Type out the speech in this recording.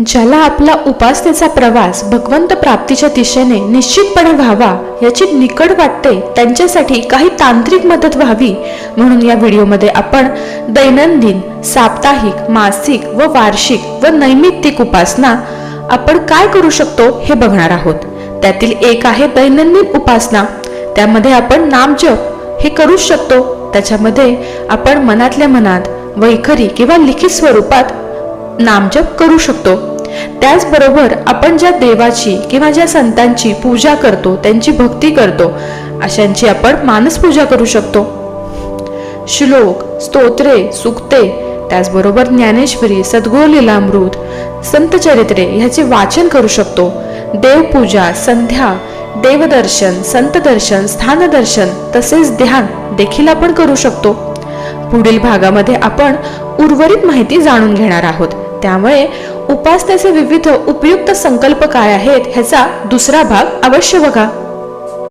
ज्याला आपला उपासनेचा प्रवास भगवंत प्राप्तीच्या दिशेने निश्चितपणे व्हावा याची निकड वाटते, त्यांच्यासाठी काही तांत्रिक मदत व्हावी म्हणून या व्हिडिओमध्ये आपण दैनंदिन, साप्ताहिक, मासिक व वार्षिक व नैमित्तिक उपासना आपण काय करू शकतो हे बघणार आहोत. त्यातील एक आहे दैनंदिन उपासना. त्यामध्ये आपण नामजप हे करू शकतो. त्याच्यामध्ये आपण मनातल्या मनात वैखरी किंवा लिखित स्वरूपात नामजप करू शकतो. त्याचबरोबर आपण ज्या देवाची किंवा ज्या संतांची पूजा करतो, त्यांची भक्ती करतो, अशांची आपण मानसपूजा करू शकतो. श्लोक, स्तोत्रे, सुक्ते, त्याचबरोबर ज्ञानेश्वरी, सद्गुरू लीलामृत, संतचरित्रे ह्याचे वाचन करू शकतो. देवपूजा, संध्या, देवदर्शन, संतदर्शन, स्थानदर्शन तसेच ध्यान देखील आपण करू शकतो. पुढील भागामध्ये आपण उर्वरित माहिती जाणून घेणार आहोत. त्यामुळे उपासनेचे विविध उपयुक्त संकल्प काय आहेत ह्याचा दुसरा भाग अवश्य बघा.